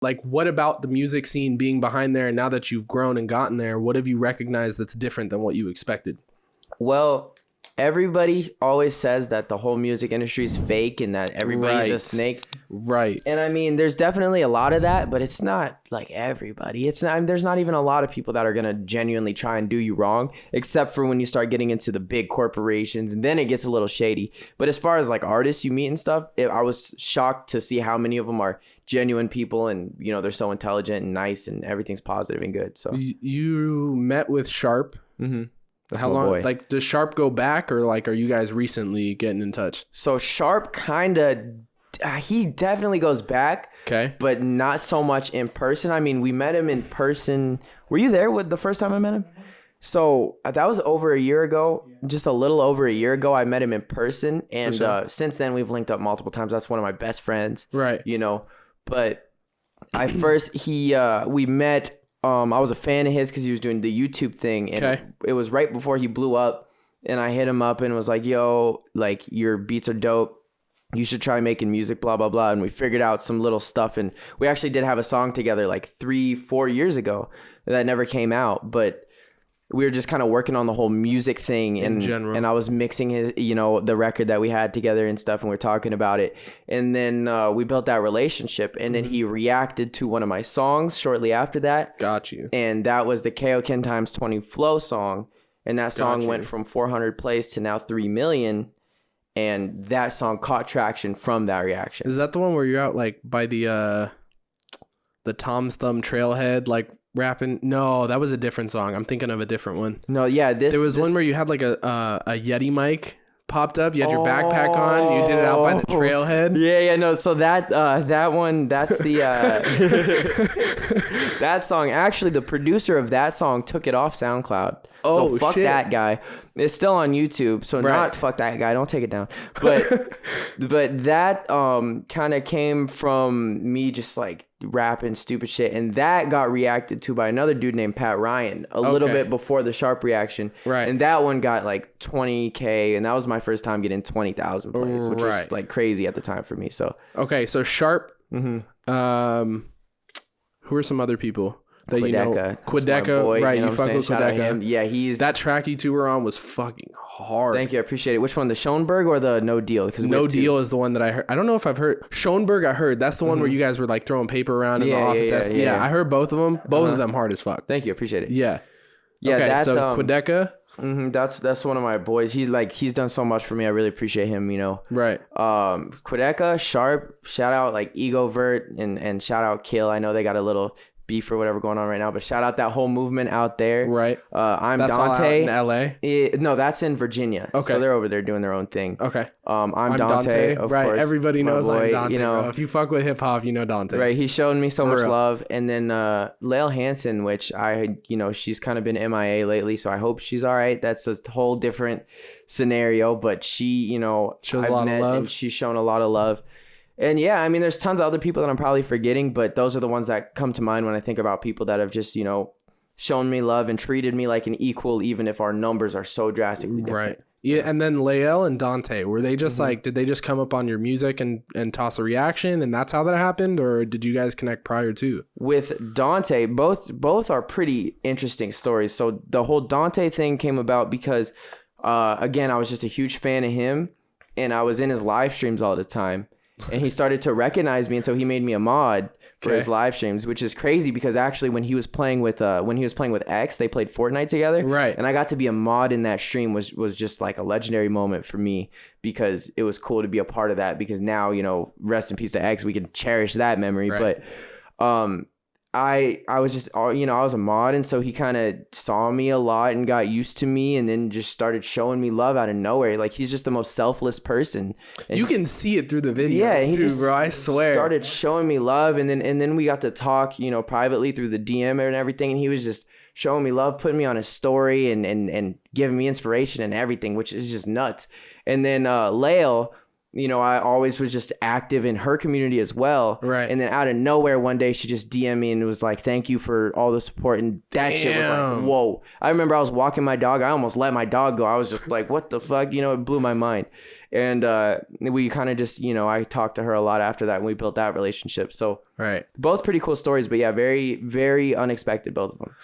like, what about the music scene being behind there, and now that you've grown and gotten there, what have you recognized that's different than what you expected? Well, everybody always says that the whole music industry is fake and that everybody's a snake. Right. And I mean, there's definitely a lot of that, but it's not like everybody. It's not, there's not even a lot of people that are going to genuinely try and do you wrong, except for when you start getting into the big corporations, and then it gets a little shady. But as far as like artists you meet and stuff, I was shocked to see how many of them are genuine people, and you know, they're so intelligent and nice and everything's positive and good. So you met with Sharp. Mm-hmm. That's how long? boy. Like, does Sharp go back, or like, are you guys recently getting in touch? So Sharp kind of, he definitely goes back. Okay. But not so much in person. I mean, we met him in person. Were you there with the first time I met him? So that was over a year ago, just a little over a year ago. I met him in person, and since then we've linked up multiple times. That's one of my best friends. Right. You know, but we met. I was a fan of his because he was doing the YouTube thing, and it was right before he blew up. And I hit him up and was like, "Yo, like, your beats are dope. You should try making music, blah, blah, blah." And we figured out some little stuff. And we actually did have a song together like 3-4 years ago that never came out. But we were just kind of working on the whole music thing in general. And I was mixing his, you know, the record that we had together and stuff. And we were talking about it. And then we built that relationship. And then he reacted to one of my songs shortly after that. Got you. And that was the Kaioken times 20 flow song. And that song went from 400 plays to now 3 million. And that song caught traction from that reaction. Is that the one where you're out like by the Tom's Thumb trailhead, like rapping? No, that was a different song. I'm thinking of a different one. No, yeah, there was one where you had like a Yeti mic popped up. You had your backpack on. You did it out by the trailhead. Yeah, no. So that one, that's the that song. Actually, the producer of that song took it off SoundCloud. So fuck shit. That guy. It's still on YouTube. So not fuck that guy. Don't take it down. But but that kind of came from me just like rapping stupid shit, and that got reacted to by another dude named Pat Ryan a little bit before the Sharp reaction. Right. And that one got like 20K, and that was my first time getting 20,000 plays, which was like crazy at the time for me. So so Sharp. Mm-hmm. Who are some other people that Quideka, you know? Quideka, boy, right? You, know you fuck with Quideka. Yeah, he's that track you two were on was fucking hard. Thank you, I appreciate it. Which one, the Schoenberg or the No Deal? Because No Deal is the one that I heard. I don't know if I've heard Schoenberg. I heard that's the one where you guys were like throwing paper around in the office. Yeah, I heard both of them. Both of them hard as fuck. Thank you, appreciate it. Yeah. Yeah. So Quideka. That's one of my boys. He's done so much for me. I really appreciate him, you know. Right. Quideka, Sharp, shout out like Ego Vert and shout out Kill. I know they got a little beef or whatever going on right now, but shout out that whole movement out there. Right. That's Dante all out in LA. No, that's in Virginia. Okay. So they're over there doing their own thing. Okay. I'm Dante, of course. Everybody knows boy, I'm Dante. You know, bro. If you fuck with hip hop, you know Dante. Right. He's shown me so much love. And then Lael Hansen, which she's kind of been MIA lately, so I hope she's all right. That's a whole different scenario, but she, shows a lot of love. And she's shown a lot of love. And yeah, I mean, there's tons of other people that I'm probably forgetting, but those are the ones that come to mind when I think about people that have just, shown me love and treated me like an equal, even if our numbers are so drastically different. Right. Yeah. And then Lael and Dante, were they just like, did they just come up on your music and toss a reaction and that's how that happened? Or did you guys connect prior to? With Dante, both are pretty interesting stories. So the whole Dante thing came about because, again, I was just a huge fan of him and I was in his live streams all the time. And he started to recognize me, and so he made me a mod for his live streams, which is crazy because actually when he was playing with X, they played Fortnite together. Right. And I got to be a mod in that stream was just like a legendary moment for me because it was cool to be a part of that because now, rest in peace to X, we can cherish that memory. Right. But I was just, I was a mod, and so he kind of saw me a lot and got used to me and then just started showing me love out of nowhere. Like, he's just the most selfless person. And you can see it through the videos too, bro. I swear. Started showing me love, and then we got to talk, privately through the DM and everything, and he was just showing me love, putting me on his story and giving me inspiration and everything, which is just nuts. And then Lael, you know, I always was just active in her community as well. Right. And then out of nowhere, one day she just DM'd me and was like, thank you for all the support. And that shit was like, whoa. I remember I was walking my dog. I almost let my dog go. I was just like, what the fuck? You know, it blew my mind. And we kind of just, you know, I talked to her a lot after that and we built that relationship. So right. Both pretty cool stories, but yeah, very, very unexpected, both of them.